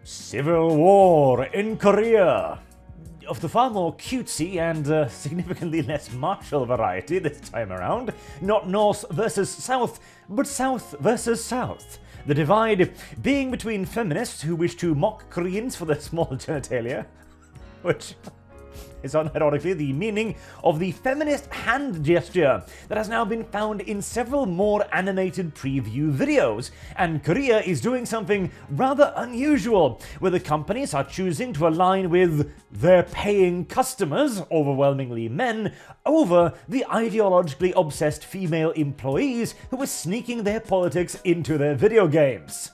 Civil war in Korea. Of the far more cutesy and significantly less martial variety this time around. Not North versus South, but South versus South. The divide being between feminists who wish to mock Koreans for their small genitalia, which is unironically the meaning of the feminist hand gesture that has now been found in several more animated preview videos. And Korea is doing something rather unusual, where the companies are choosing to align with their paying customers, overwhelmingly men, over the ideologically obsessed female employees who are sneaking their politics into their video games.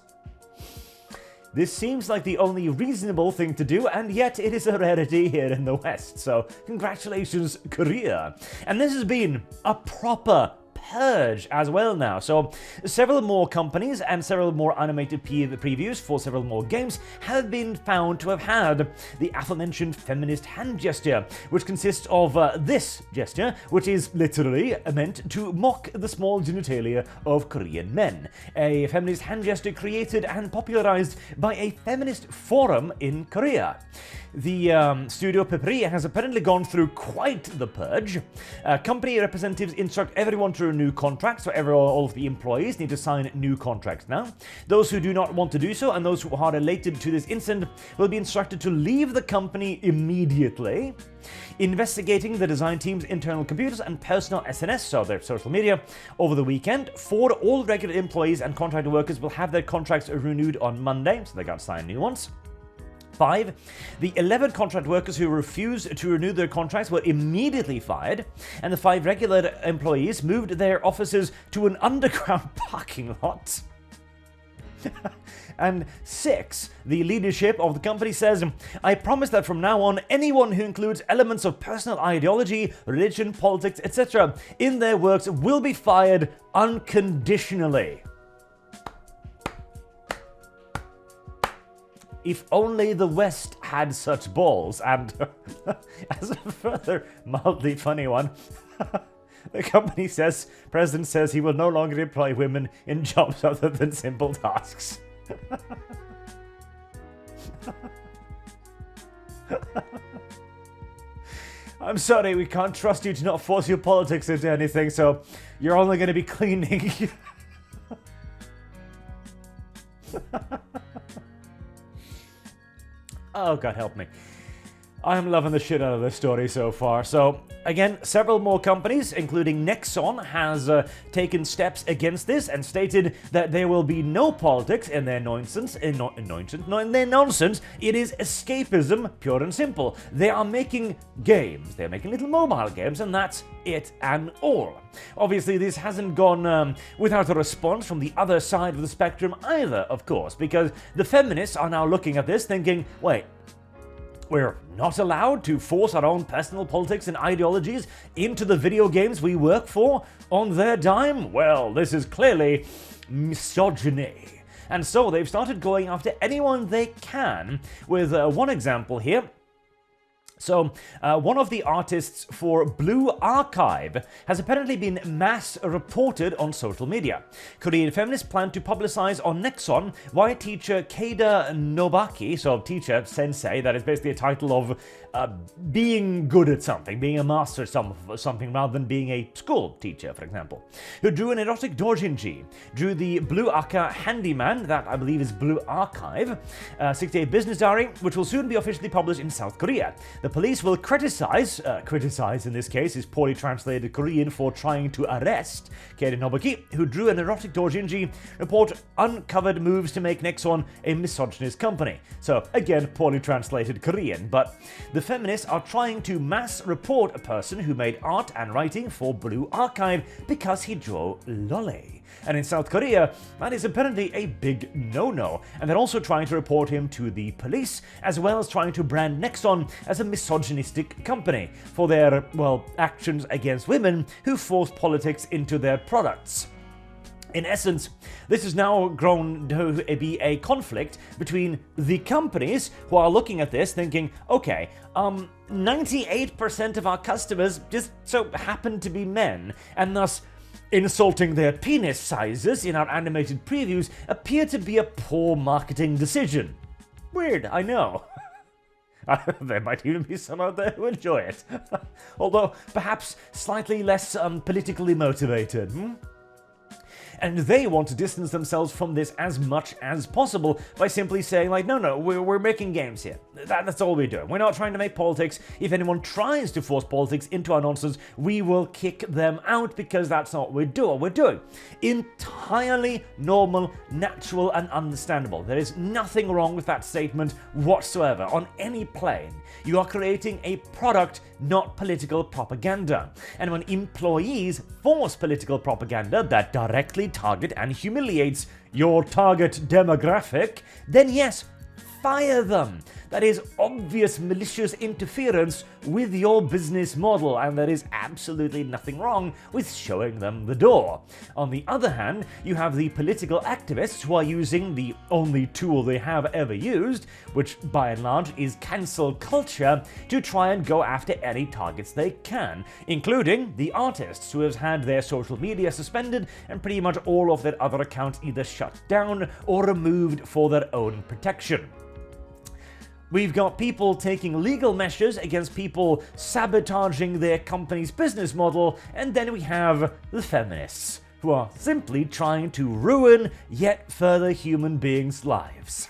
This seems like the only reasonable thing to do, and yet it is a rarity here in the West, so congratulations, Korea. And this has been a proper purge as well now. So several more companies and several more animated previews for several more games have been found to have had the aforementioned feminist hand gesture, which consists of this gesture, which is literally meant to mock the small genitalia of Korean men. A feminist hand gesture created and popularized by a feminist forum in Korea. The Studio Pepperia has apparently gone through quite the purge. Company representatives instruct everyone to renew contracts, so all of the employees need to sign new contracts now. Those who do not want to do so and those who are related to this incident will be instructed to leave the company immediately. Investigating the design team's internal computers and personal SNS, so their social media, over the weekend. 4 all regular employees and contractor workers will have their contracts renewed on Monday, so they got to sign new ones. 5. The 11 contract workers who refused to renew their contracts were immediately fired, and the 5 regular employees moved their offices to an underground parking lot. And 6. The leadership of the company says, "I promise that from now on, anyone who includes elements of personal ideology, religion, politics, etc. in their works will be fired unconditionally." If only the West had such balls. And as a further mildly funny one, the company says, president says he will no longer employ women in jobs other than simple tasks. I'm sorry, we can't trust you to not force your politics into anything, so you're only going to be cleaning. Oh, God help me. I'm loving the shit out of this story so far. So, again, several more companies, including Nexon, has taken steps against this and stated that there will be no politics in their nonsense. In their nonsense. It is escapism, pure and simple. They are making games. They're making little mobile games, and that's it and all. Obviously, this hasn't gone without a response from the other side of the spectrum either, of course, because the feminists are now looking at this thinking, wait, we're not allowed to force our own personal politics and ideologies into the video games we work for on their dime? Well, this is clearly misogyny. And so they've started going after anyone they can, with one example here. So, one of the artists for Blue Archive has apparently been mass reported on social media. Korean feminists plan to publicize on Nexon why teacher Keida Nobaki, so teacher, sensei, that is basically a title of being good at something, being a master of something rather than being a school teacher, for example, who drew an erotic doujinshi, drew the Blue Aka Handyman, that I believe is Blue Archive, 60-day business diary, which will soon be officially published in South Korea. The police will criticize in this case is poorly translated Korean for trying to arrest Keida Nobaki, who drew an erotic doujinshi, report uncovered moves to make Nexon a misogynist company. So again, poorly translated Korean, but the feminists are trying to mass report a person who made art and writing for Blue Archive because he drew lolly. And in South Korea, that is apparently a big no-no, and they're also trying to report him to the police, as well as trying to brand Nexon as a misogynistic company for their, well, actions against women who force politics into their products. In essence, this has now grown to be a conflict between the companies who are looking at this thinking, okay, 98% of our customers just so happen to be men, and thus insulting their penis sizes in our animated previews appear to be a poor marketing decision. Weird, I know. There might even be some out there who enjoy it. Although, perhaps slightly less politically motivated. And they want to distance themselves from this as much as possible by simply saying, like, no, we're making games here. That's all we're doing. We're not trying to make politics. If anyone tries to force politics into our nonsense, we will kick them out because that's not what we're doing. Entirely normal, natural, and understandable. There is nothing wrong with that statement whatsoever on any plane. You are creating a product, not political propaganda. And when employees force political propaganda that directly target and humiliates your target demographic, then yes, fire them. That is obvious malicious interference with your business model, and there is absolutely nothing wrong with showing them the door. On the other hand, you have the political activists who are using the only tool they have ever used, which by and large is cancel culture, to try and go after any targets they can, including the artists who have had their social media suspended and pretty much all of their other accounts either shut down or removed for their own protection. We've got people taking legal measures against people sabotaging their company's business model, and then we have the feminists, who are simply trying to ruin yet further human beings' lives.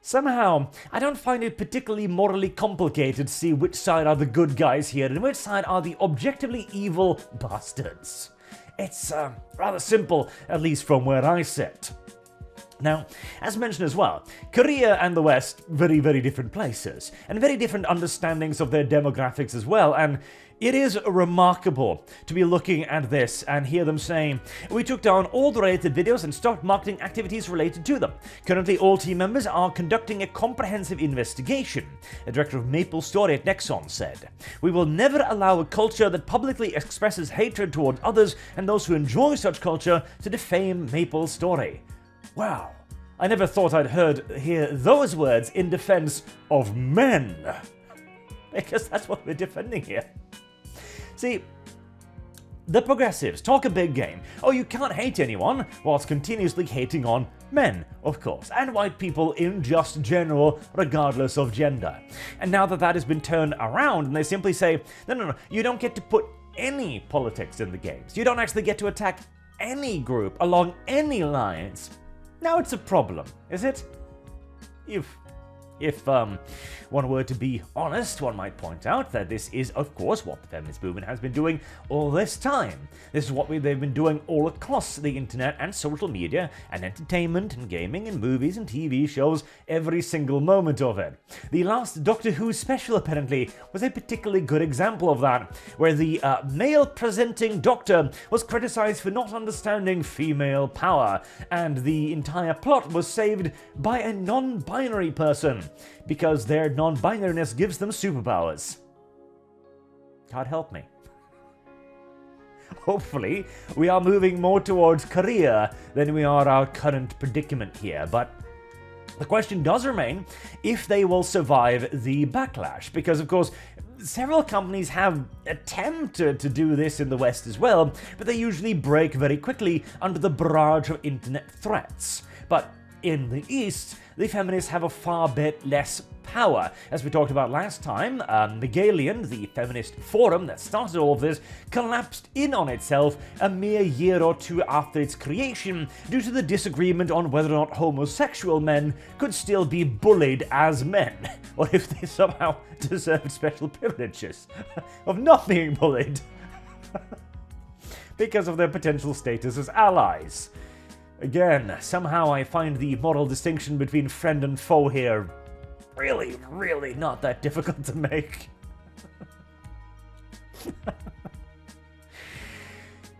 Somehow, I don't find it particularly morally complicated to see which side are the good guys here and which side are the objectively evil bastards. It's rather simple, at least from where I sit. Now, as mentioned as well, Korea and the West, very, very different places, and very different understandings of their demographics as well, and it is remarkable to be looking at this and hear them saying, we took down all the related videos and stopped marketing activities related to them. Currently, all team members are conducting a comprehensive investigation, the director of MapleStory at Nexon said. We will never allow a culture that publicly expresses hatred toward others and those who enjoy such culture to defame MapleStory. Wow, I never thought I'd hear those words in defense of men. Because that's what we're defending here. See, the progressives talk a big game. Oh, you can't hate anyone, whilst continuously hating on men, of course, and white people in just general, regardless of gender. And now that has been turned around, and they simply say, no, you don't get to put any politics in the games. You don't actually get to attack any group along any lines. Now it's a problem, is it? If one were to be honest, one might point out that this is, of course, what the feminist movement has been doing all this time. This is what they've been doing all across the internet and social media and entertainment and gaming and movies and TV shows, every single moment of it. The last Doctor Who special, apparently, was a particularly good example of that, where the male-presenting Doctor was criticized for not understanding female power, and the entire plot was saved by a non-binary person, because their non-binariness gives them superpowers. God help me. Hopefully, we are moving more towards Korea than we are our current predicament here, but the question does remain if they will survive the backlash, because of course, several companies have attempted to do this in the West as well, but they usually break very quickly under the barrage of internet threats. But in the East, the feminists have a far bit less power. As we talked about last time, Megalian, the feminist forum that started all of this, collapsed in on itself a mere year or two after its creation due to the disagreement on whether or not homosexual men could still be bullied as men, or if they somehow deserved special privileges of not being bullied because of their potential status as allies. Again, somehow I find the moral distinction between friend and foe here really, really not that difficult to make.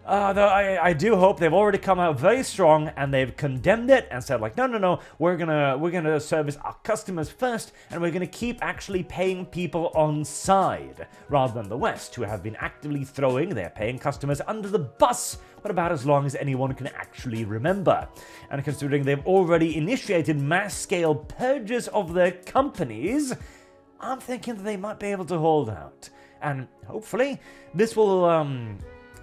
Though I do hope they've already come out very strong and they've condemned it and said like, no, we're gonna service our customers first, and we're gonna keep actually paying people on side, rather than the West, who have been actively throwing their paying customers under the bus for about as long as anyone can actually remember. And considering they've already initiated mass-scale purges of their companies, I'm thinking that they might be able to hold out. And hopefully, this will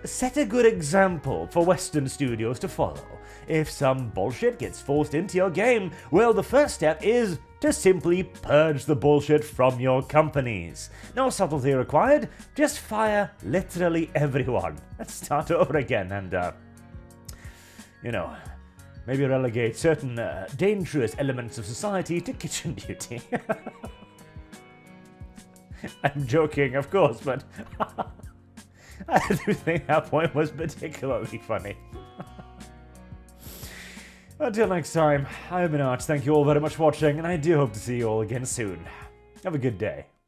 set a good example for Western studios to follow. If some bullshit gets forced into your game, well, the first step is to simply purge the bullshit from your companies. No subtlety required, just fire literally everyone. Let's start over again and, maybe relegate certain dangerous elements of society to kitchen duty. I'm joking, of course, but I do think that point was particularly funny. Until next time, I've been Arch, thank you all very much for watching, and I do hope to see you all again soon. Have a good day.